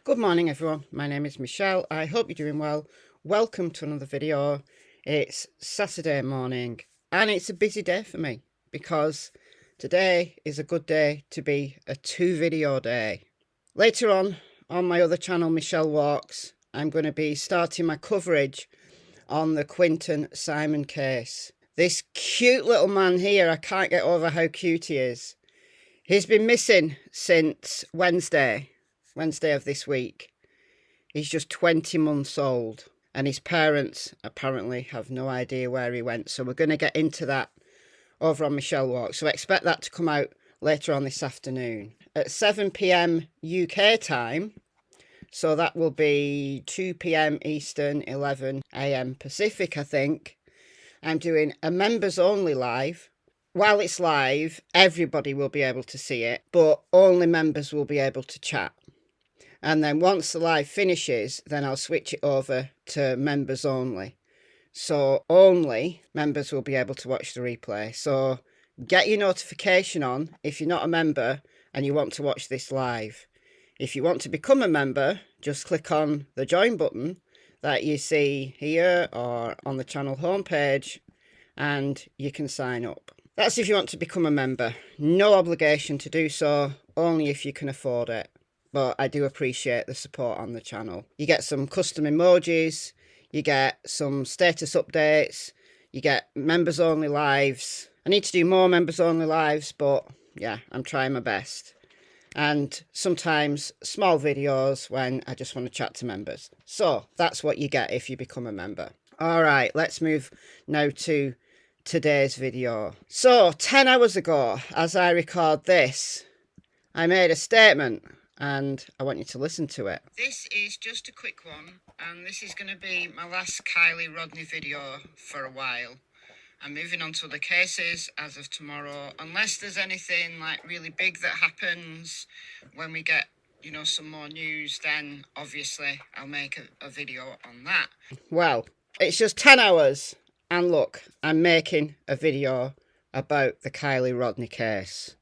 Good morning everyone, my name is Michelle. I hope you're doing well. Welcome to another video. It's Saturday morning and it's a busy day for me because today is a good day to be a 2-video day. Later on my other channel, Michelle Walks, I'm going to be starting my coverage on the Quinton Simon case. This cute little man here, I can't get over how cute he is. He's been missing since Wednesday of this week. He's just 20 months old and his parents apparently have no idea where he went. So we're going to get into that over on Michelle Walk. So expect that to come out later on this afternoon at 7 p.m. UK time. So that will be 2 p.m. Eastern, 11 a.m. Pacific, I think. I'm doing a members only live. While it's live, everybody will be able to see it, but only members will be able to chat. And then once the live finishes, then I'll switch it over to members only. So only members will be able to watch the replay. So get your notification on if you're not a member and you want to watch this live. If you want to become a member, just click on the join button that you see here or on the channel homepage and you can sign up. That's if you want to become a member. No obligation to do so, only if you can afford it. But I do appreciate the support on the channel. You get some custom emojis, you get some status updates, you get members only lives. I need to do more members only lives, but yeah, I'm trying my best. And sometimes small videos when I just want to chat to members. So that's what you get if you become a member. All right, let's move now to today's video. So 10 hours ago, as I record this, I made a statement and I want you to listen to it. This is just a quick one, and this is going to be my last Kylie Rodney video for a while. I'm moving on to other cases as of tomorrow, unless there's anything like really big that happens when we get, some more news, then obviously I'll make a video on that. Well, it's just 10 hours, and look, I'm making a video about the Kylie Rodney case.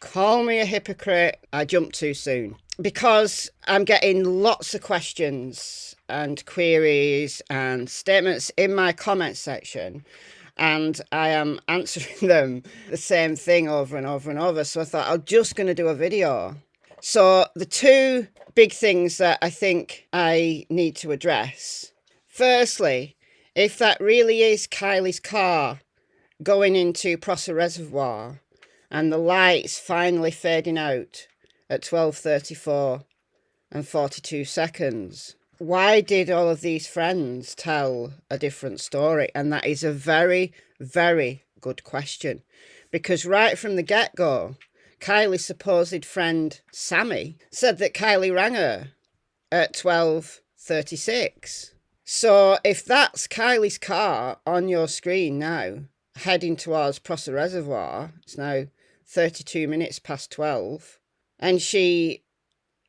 Call me a hypocrite, I jumped too soon. Because I'm getting lots of questions and queries and statements in my comment section, and I am answering them the same thing over and over and over. So I thought I'm just going to do a video. So the two big things that I think I need to address. Firstly, if that really is Kylie's car going into Prosser Reservoir and the lights finally fading out at 12:34 and 42 seconds, why did all of these friends tell a different story? And that is a very, very good question. Because right from the get-go, Kylie's supposed friend Sammy said that Kylie rang her at 12:36. So if that's Kylie's car on your screen now, heading towards Prosser Reservoir, it's now 32 minutes past 12, and she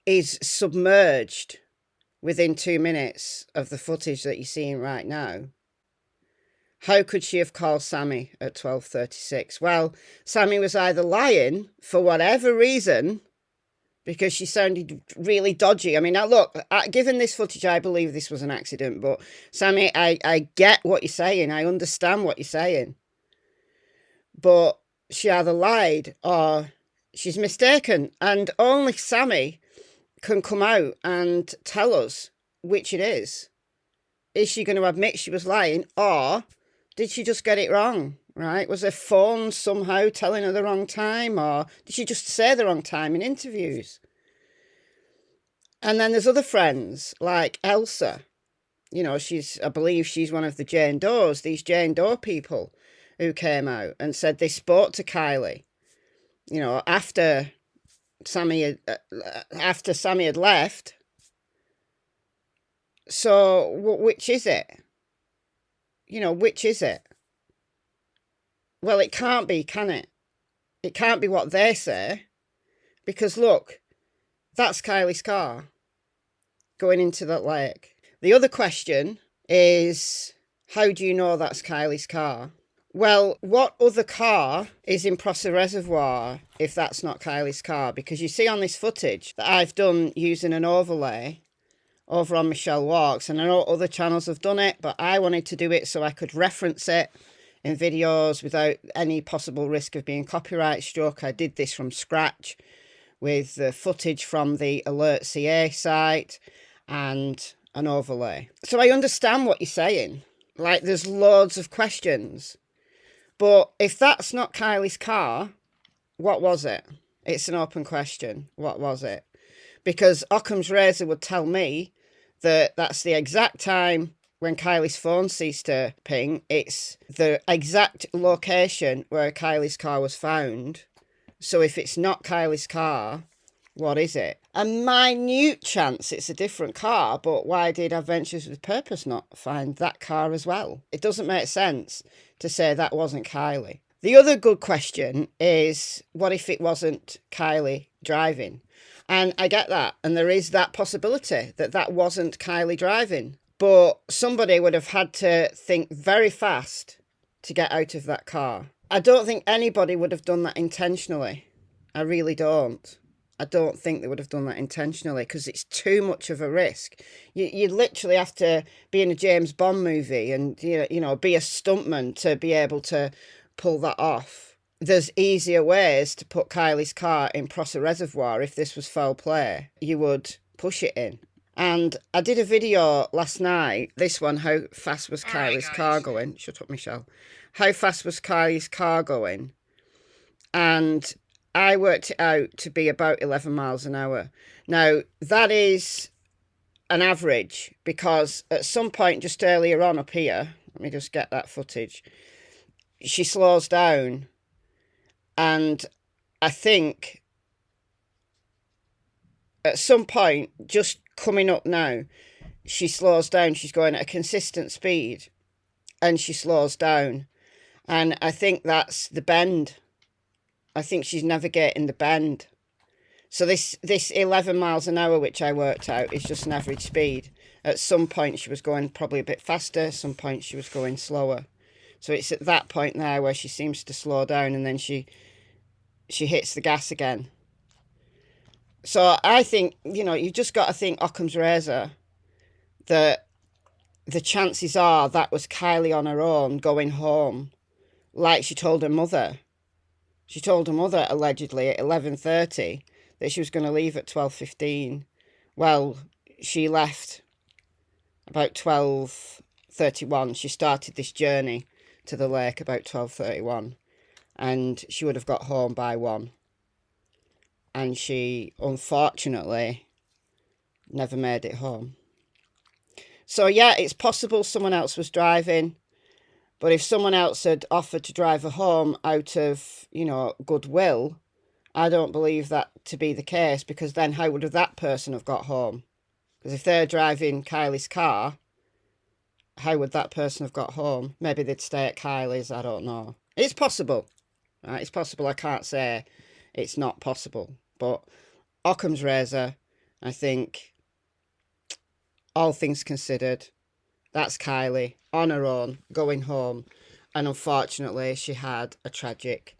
is submerged within 2 minutes of the footage that you're seeing right now. How could she have called Sammy at 12:36? Well, Sammy was either lying for whatever reason, because she sounded really dodgy. I mean, now look, given this footage, I believe this was an accident. But Sammy, I get what you're saying. I understand what you're saying. But she either lied or she's mistaken. And only Sammy can come out and tell us which it is. Is she going to admit she was lying, or did she just get it wrong, right? Was her phone somehow telling her the wrong time, or did she just say the wrong time in interviews? And then there's other friends like Elsa. I believe she's one of the Jane Does, these Jane Doe people who came out and said they spoke to Kylie, after Sammy had left. So which is it? Which is it? Well, it can't be, can it? It can't be what they say, because look, that's Kylie's car going into that lake. The other question is, how do you know that's Kylie's car? Well, what other car is in Prosser Reservoir if that's not Kylie's car? Because you see on this footage that I've done using an overlay over on Michelle Walks, and I know other channels have done it, but I wanted to do it so I could reference it in videos without any possible risk of being copyright struck. I did this from scratch with the footage from the Alert CA site and an overlay. So I understand what you're saying. Like, there's loads of questions. But if that's not Kylie's car, what was it? It's an open question. What was it? Because Occam's razor would tell me that that's the exact time when Kylie's phone ceased to ping. It's the exact location where Kylie's car was found. So if it's not Kylie's car, what is it? A minute chance it's a different car, but why did Adventures with Purpose not find that car as well? It doesn't make sense to say that wasn't Kylie. The other good question is, what if it wasn't Kylie driving? And I get that, and there is that possibility that that wasn't Kylie driving. But somebody would have had to think very fast to get out of that car. I don't think anybody would have done that intentionally. I really don't. I don't think they would have done that intentionally because it's too much of a risk. You literally have to be in a James Bond movie and you know be a stuntman to be able to pull that off. There's easier ways to put Kylie's car in Prosser Reservoir if this was foul play. You would push it in. And I did a video last night. This one, how fast was Kylie's car going? Shut up, Michelle. How fast was Kylie's car going? And I worked it out to be about 11 miles an hour. Now, that is an average because at some point just earlier on up here, let me just get that footage, she slows down. And I think at some point, just coming up now, she slows down. She's going at a consistent speed and she slows down. And I think that's the bend. I think she's navigating the bend. So this 11 miles an hour, which I worked out, is just an average speed. At some point, she was going probably a bit faster. Some point, she was going slower. So it's at that point now where she seems to slow down and then she hits the gas again. So I think, you know, you've just got to think Occam's razor that the chances are that was Kylie on her own going home, like she told her mother. She told her mother, allegedly, at 11:30 that she was going to leave at 12:15. Well, she left about 12:31. She started this journey to the lake about 12:31. And she would have got home by 1. And she, unfortunately, never made it home. So, yeah, it's possible someone else was driving. But if someone else had offered to drive her home out of, you know, goodwill, I don't believe that to be the case, because then how would that person have got home? Because if they're driving Kylie's car, how would that person have got home? Maybe they'd stay at Kylie's, I don't know. It's possible. Right? It's possible. I can't say it's not possible. But Occam's razor, I think, all things considered, that's Kylie on her own, going home. And unfortunately, she had a tragic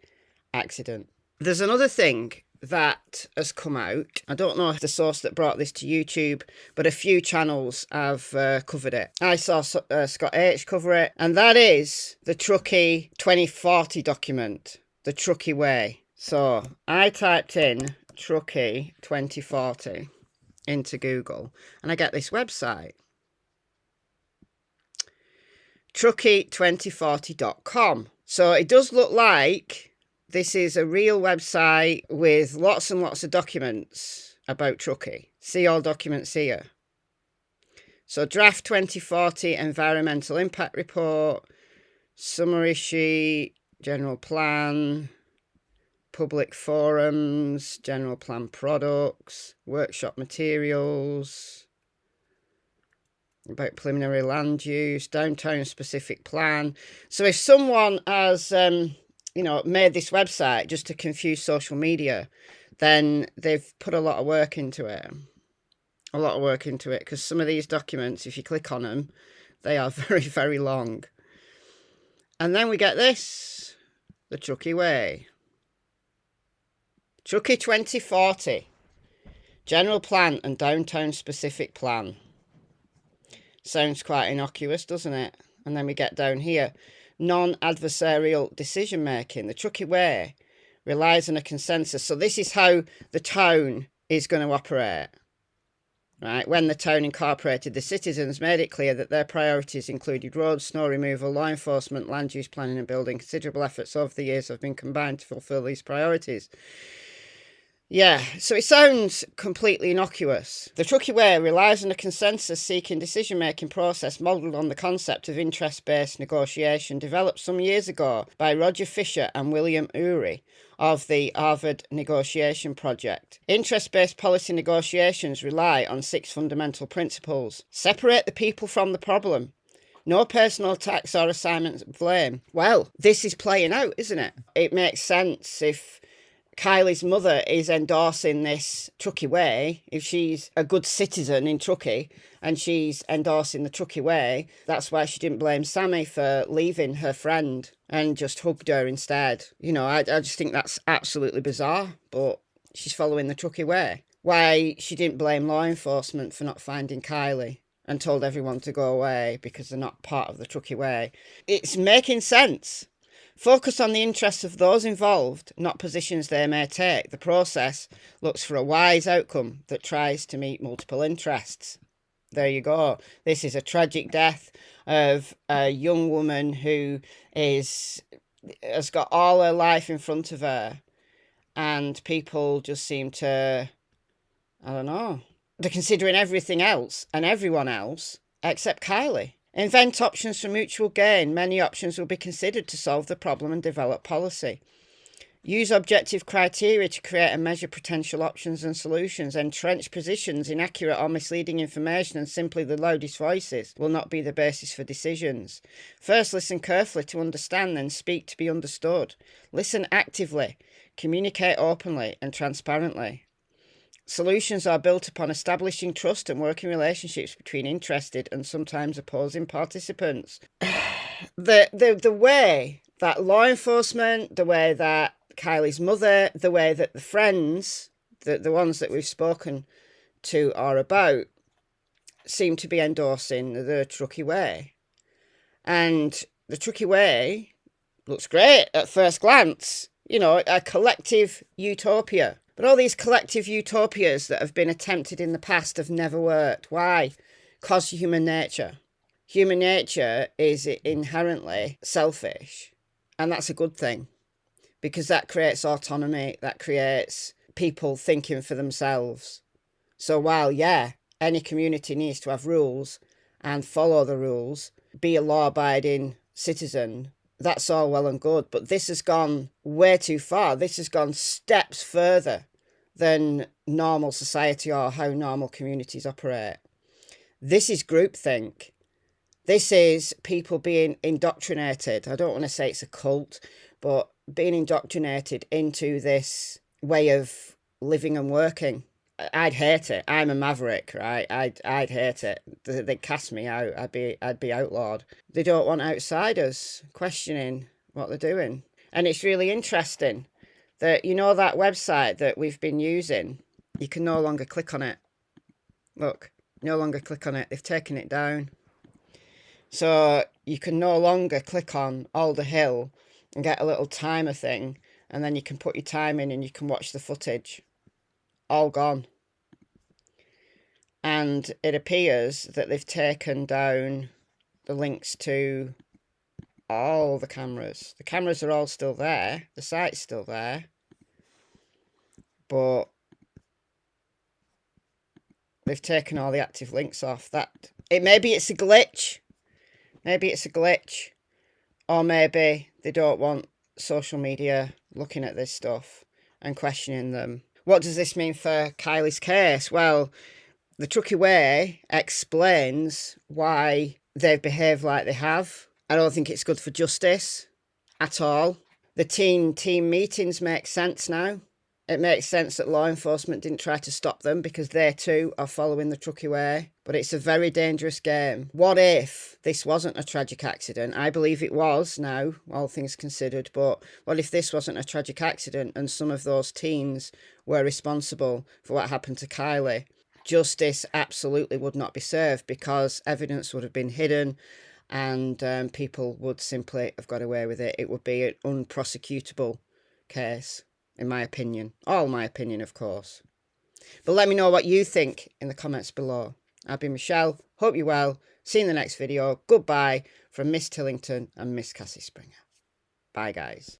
accident. There's another thing that has come out. I don't know if the source that brought this to YouTube, but a few channels have covered it. I saw Scott H cover it, and that is the Truckee 2040 document, the Truckee Way. So I typed in Truckee 2040 into Google, and I get this website. Truckee2040.com. So it does look like this is a real website with lots and lots of documents about Truckee. See all documents here. So draft 2040 environmental impact report, summary sheet, general plan, public forums, general plan products, workshop materials, about preliminary land use, downtown specific plan. So if someone has, made this website just to confuse social media, then they've put a lot of work into it. A lot of work into it, because some of these documents, if you click on them, they are very, very long. And then we get this, the Truckee Way. Truckee 2040. General plan and downtown specific plan. Sounds quite innocuous, doesn't it? And then we get down here. Non-adversarial decision making. The Truckee Way relies on a consensus. So this is how the town is going to operate. Right? When the town incorporated, the citizens made it clear that their priorities included roads, snow removal, law enforcement, land use planning and building. Considerable efforts over the years have been combined to fulfil these priorities. Yeah, so it sounds completely innocuous. The Truckee Way relies on a consensus-seeking decision-making process modelled on the concept of interest-based negotiation developed some years ago by Roger Fisher and William Ury of the Harvard Negotiation Project. Interest-based policy negotiations rely on 6 fundamental principles. Separate the people from the problem. No personal attacks or assignments of blame. Well, this is playing out, isn't it? It makes sense if Kylie's mother is endorsing this Truckee Way. If she's a good citizen in Truckee and she's endorsing the Truckee Way, that's why she didn't blame Sammy for leaving her friend and just hugged her instead. You know, I just think that's absolutely bizarre, but she's following the Truckee Way. Why she didn't blame law enforcement for not finding Kylie and told everyone to go away because they're not part of the Truckee Way. It's making sense. Focus on the interests of those involved, not positions they may take. The process looks for a wise outcome that tries to meet multiple interests. There you go. This is a tragic death of a young woman who has got all her life in front of her, and people just seem to, I don't know, they're considering everything else and everyone else except Kylie. Invent options for mutual gain. Many options will be considered to solve the problem and develop policy. Use objective criteria to create and measure potential options and solutions. Entrench positions, inaccurate or misleading information, and simply the loudest voices will not be the basis for decisions. First, listen carefully to understand, then speak to be understood. Listen actively. Communicate openly and transparently. Solutions are built upon establishing trust and working relationships between interested and sometimes opposing participants. The way that law enforcement, the way that Kylie's mother, the way that the friends, the ones that we've spoken to are about, seem to be endorsing the Truckee Way. And the Truckee Way looks great at first glance. You know, a collective utopia. But all these collective utopias that have been attempted in the past have never worked. Why? Because human nature. Human nature is inherently selfish. And that's a good thing. Because that creates autonomy. That creates people thinking for themselves. So while, yeah, any community needs to have rules and follow the rules, be a law-abiding citizen, that's all well and good, but this has gone way too far. This has gone steps further than normal society or how normal communities operate. This is groupthink. This is people being indoctrinated. I don't want to say it's a cult, but being indoctrinated into this way of living and working. I'd hate it. I'm a maverick, right? I'd hate it. They'd cast me out. I'd be outlawed. They don't want outsiders questioning what they're doing. And it's really interesting that, you know, that website that we've been using, you can no longer click on it. Look, no longer click on it. They've taken it down. So you can no longer click on Alder Hill and get a little timer thing, and then you can put your time in and you can watch the footage. All gone. And it appears that they've taken down the links to all the cameras. The cameras are all still there. The site's still there. But they've taken all the active links off. Maybe it's a glitch. Maybe it's a glitch. Or maybe they don't want social media looking at this stuff and questioning them. What does this mean for Kylie's case? Well, the Truckee Way explains why they've behaved like they have. I don't think it's good for justice at all. The team meetings make sense now. It makes sense that law enforcement didn't try to stop them because they too are following the Truckee Way. But it's a very dangerous game. What if this wasn't a tragic accident? I believe it was now, all things considered. But what if this wasn't a tragic accident and some of those teens were responsible for what happened to Kiely? Justice absolutely would not be served because evidence would have been hidden and people would simply have got away with it. It would be an unprosecutable case, in my opinion. All my opinion, of course. But let me know what you think in the comments below. I've been Michelle. Hope you're well. See you in the next video. Goodbye from Miss Tillington and Miss Cassie Springer. Bye, guys.